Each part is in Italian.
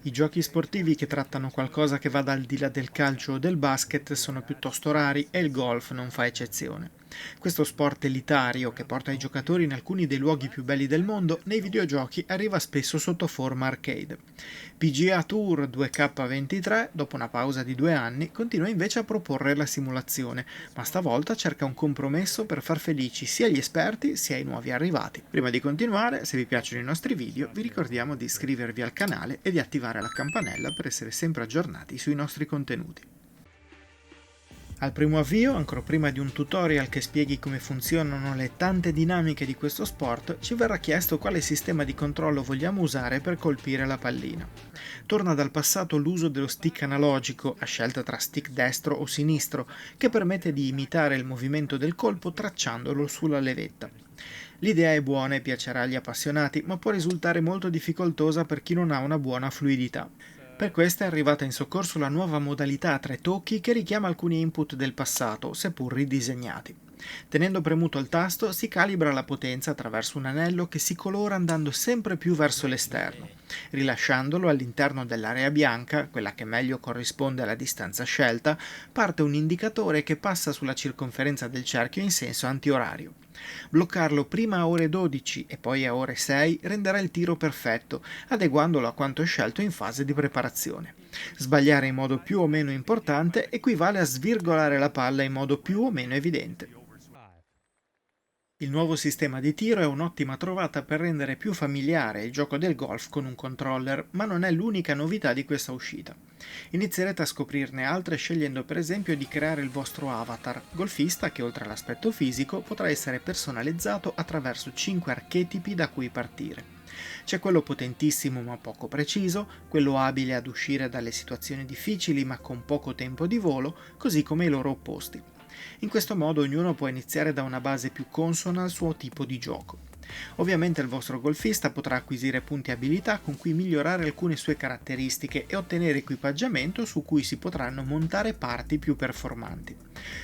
I giochi sportivi che trattano qualcosa che vada al di là del calcio o del basket sono piuttosto rari e il golf non fa eccezione. Questo sport elitario, che porta i giocatori in alcuni dei luoghi più belli del mondo, nei videogiochi arriva spesso sotto forma arcade. PGA Tour 2K23, dopo una pausa di 2 anni, continua invece a proporre la simulazione, ma stavolta cerca un compromesso per far felici sia gli esperti sia i nuovi arrivati. Prima di continuare, se vi piacciono i nostri video, vi ricordiamo di iscrivervi al canale e di attivare la campanella per essere sempre aggiornati sui nostri contenuti. Al primo avvio, ancora prima di un tutorial che spieghi come funzionano le tante dinamiche di questo sport, ci verrà chiesto quale sistema di controllo vogliamo usare per colpire la pallina. Torna dal passato l'uso dello stick analogico, a scelta tra stick destro o sinistro, che permette di imitare il movimento del colpo tracciandolo sulla levetta. L'idea è buona e piacerà agli appassionati, ma può risultare molto difficoltosa per chi non ha una buona fluidità. Per questo è arrivata in soccorso la nuova modalità a 3 tocchi che richiama alcuni input del passato, seppur ridisegnati. Tenendo premuto il tasto si calibra la potenza attraverso un anello che si colora andando sempre più verso l'esterno. Rilasciandolo all'interno dell'area bianca, quella che meglio corrisponde alla distanza scelta, parte un indicatore che passa sulla circonferenza del cerchio in senso antiorario. Bloccarlo prima a ore 12 e poi a ore 6 renderà il tiro perfetto, adeguandolo a quanto scelto in fase di preparazione. Sbagliare in modo più o meno importante equivale a svirgolare la palla in modo più o meno evidente. Il nuovo sistema di tiro è un'ottima trovata per rendere più familiare il gioco del golf con un controller, ma non è l'unica novità di questa uscita. Inizierete a scoprirne altre scegliendo per esempio di creare il vostro avatar, golfista che oltre all'aspetto fisico potrà essere personalizzato attraverso 5 archetipi da cui partire. C'è quello potentissimo ma poco preciso, quello abile ad uscire dalle situazioni difficili ma con poco tempo di volo, così come i loro opposti. In questo modo ognuno può iniziare da una base più consona al suo tipo di gioco. Ovviamente il vostro golfista potrà acquisire punti abilità con cui migliorare alcune sue caratteristiche e ottenere equipaggiamento su cui si potranno montare parti più performanti.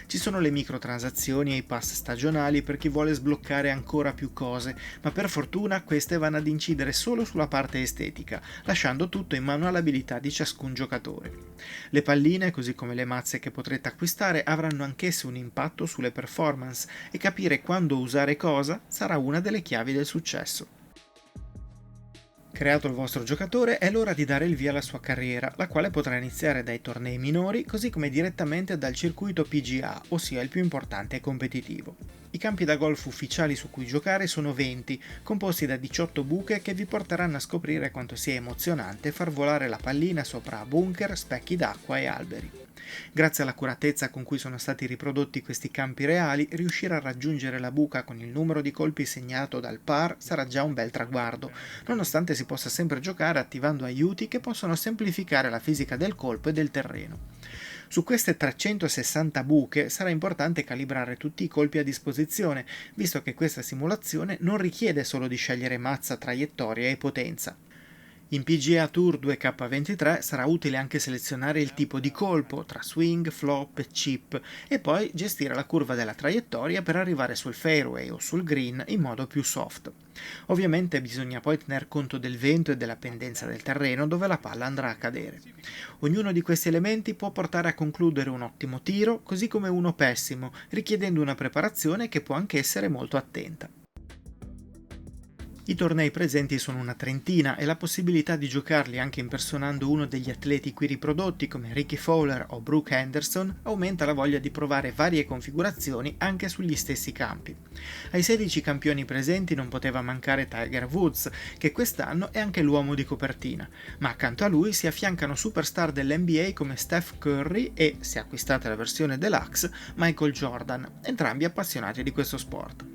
Ci sono le microtransazioni e i pass stagionali per chi vuole sbloccare ancora più cose, ma per fortuna queste vanno ad incidere solo sulla parte estetica, lasciando tutto in mano all'abilità di ciascun giocatore. Le palline, così come le mazze che potrete acquistare, avranno anch'esse un impatto sulle performance e capire quando usare cosa sarà una delle chiavi del successo. Creato il vostro giocatore, è l'ora di dare il via alla sua carriera, la quale potrà iniziare dai tornei minori, così come direttamente dal circuito PGA, ossia il più importante e competitivo. I campi da golf ufficiali su cui giocare sono 20, composti da 18 buche che vi porteranno a scoprire quanto sia emozionante far volare la pallina sopra bunker, specchi d'acqua e alberi. Grazie all'accuratezza con cui sono stati riprodotti questi campi reali, riuscire a raggiungere la buca con il numero di colpi segnato dal par sarà già un bel traguardo, nonostante si possa sempre giocare attivando aiuti che possono semplificare la fisica del colpo e del terreno. Su queste 360 buche sarà importante calibrare tutti i colpi a disposizione, visto che questa simulazione non richiede solo di scegliere mazza, traiettoria e potenza. In PGA Tour 2K23 sarà utile anche selezionare il tipo di colpo tra swing, flop e chip e poi gestire la curva della traiettoria per arrivare sul fairway o sul green in modo più soft. Ovviamente bisogna poi tener conto del vento e della pendenza del terreno dove la palla andrà a cadere. Ognuno di questi elementi può portare a concludere un ottimo tiro, così come uno pessimo, richiedendo una preparazione che può anche essere molto attenta. I tornei presenti sono una trentina e la possibilità di giocarli anche impersonando uno degli atleti qui riprodotti come Rickie Fowler o Brooke Henderson aumenta la voglia di provare varie configurazioni anche sugli stessi campi. Ai 16 campioni presenti non poteva mancare Tiger Woods, che quest'anno è anche l'uomo di copertina, ma accanto a lui si affiancano superstar dell'NBA come Steph Curry e, se acquistate la versione deluxe, Michael Jordan, entrambi appassionati di questo sport.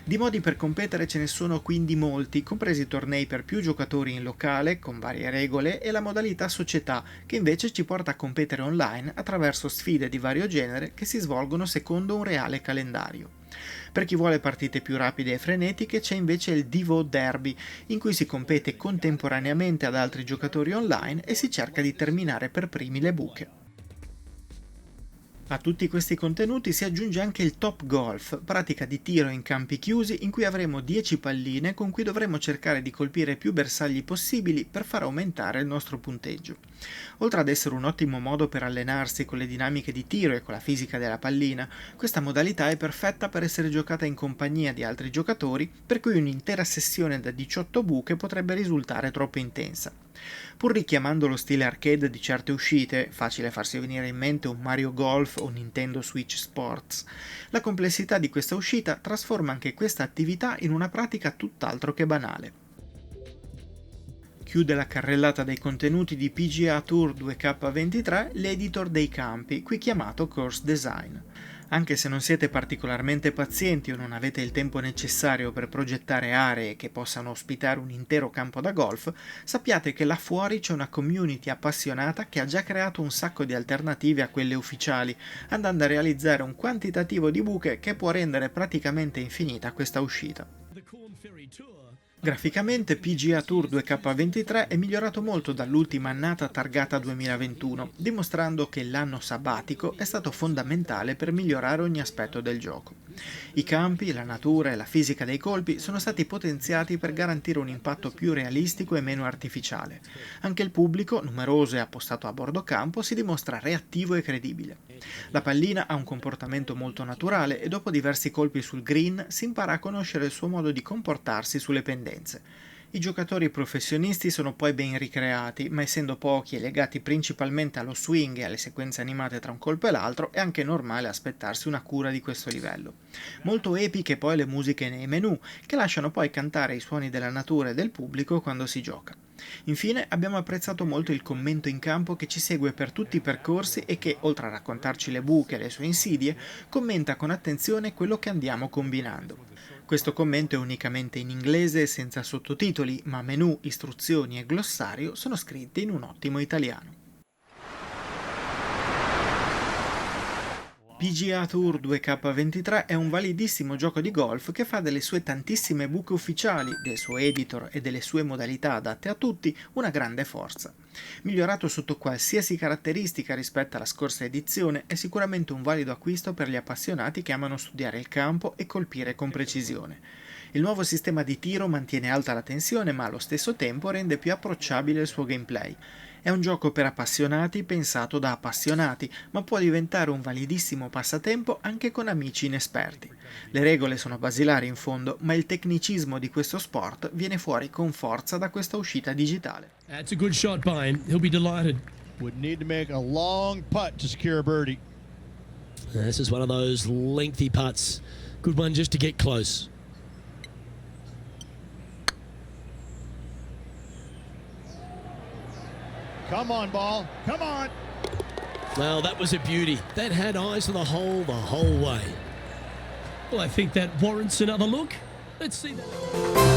Di modi per competere ce ne sono quindi molti, compresi tornei per più giocatori in locale, con varie regole, e la modalità società, che invece ci porta a competere online attraverso sfide di vario genere che si svolgono secondo un reale calendario. Per chi vuole partite più rapide e frenetiche c'è invece il Divo Derby, in cui si compete contemporaneamente ad altri giocatori online e si cerca di terminare per primi le buche. A tutti questi contenuti si aggiunge anche il Top Golf, pratica di tiro in campi chiusi in cui avremo 10 palline con cui dovremo cercare di colpire più bersagli possibili per far aumentare il nostro punteggio. Oltre ad essere un ottimo modo per allenarsi con le dinamiche di tiro e con la fisica della pallina, questa modalità è perfetta per essere giocata in compagnia di altri giocatori, per cui un'intera sessione da 18 buche potrebbe risultare troppo intensa. Pur richiamando lo stile arcade di certe uscite, facile farsi venire in mente un Mario Golf o Nintendo Switch Sports, la complessità di questa uscita trasforma anche questa attività in una pratica tutt'altro che banale. Chiude la carrellata dei contenuti di PGA Tour 2K23 l'editor dei campi, qui chiamato Course Design. Anche se non siete particolarmente pazienti o non avete il tempo necessario per progettare aree che possano ospitare un intero campo da golf, sappiate che là fuori c'è una community appassionata che ha già creato un sacco di alternative a quelle ufficiali, andando a realizzare un quantitativo di buche che può rendere praticamente infinita questa uscita. Graficamente PGA Tour 2K23 è migliorato molto dall'ultima annata targata 2021, dimostrando che l'anno sabbatico è stato fondamentale per migliorare ogni aspetto del gioco. I campi, la natura e la fisica dei colpi sono stati potenziati per garantire un impatto più realistico e meno artificiale. Anche il pubblico, numeroso e appostato a bordo campo, si dimostra reattivo e credibile. La pallina ha un comportamento molto naturale e dopo diversi colpi sul green si impara a conoscere il suo modo di comportarsi sulle pendenze. I giocatori professionisti sono poi ben ricreati, ma essendo pochi e legati principalmente allo swing e alle sequenze animate tra un colpo e l'altro, è anche normale aspettarsi una cura di questo livello. Molto epiche poi le musiche nei menu, che lasciano poi cantare i suoni della natura e del pubblico quando si gioca. Infine abbiamo apprezzato molto il commento in campo che ci segue per tutti i percorsi e che, oltre a raccontarci le buche e le sue insidie, commenta con attenzione quello che andiamo combinando. Questo commento è unicamente in inglese e senza sottotitoli, ma menu, istruzioni e glossario sono scritti in un ottimo italiano. PGA Tour 2K23 è un validissimo gioco di golf che fa delle sue tantissime buche ufficiali, del suo editor e delle sue modalità adatte a tutti una grande forza. Migliorato sotto qualsiasi caratteristica rispetto alla scorsa edizione, è sicuramente un valido acquisto per gli appassionati che amano studiare il campo e colpire con precisione. Il nuovo sistema di tiro mantiene alta la tensione, ma allo stesso tempo rende più approcciabile il suo gameplay. È un gioco per appassionati pensato da appassionati, ma può diventare un validissimo passatempo anche con amici inesperti. Le regole sono basilari in fondo, ma il tecnicismo di questo sport viene fuori con forza da questa uscita digitale. That's a good shot by him. He'll be delighted. Would need to make a long putt to secure a birdie. This is one of those lengthy putts. Good one just to get close. Come on, ball. Come on. Well, that was a beauty. That had eyes for the whole way. Well, I think that warrants another look. Let's see that.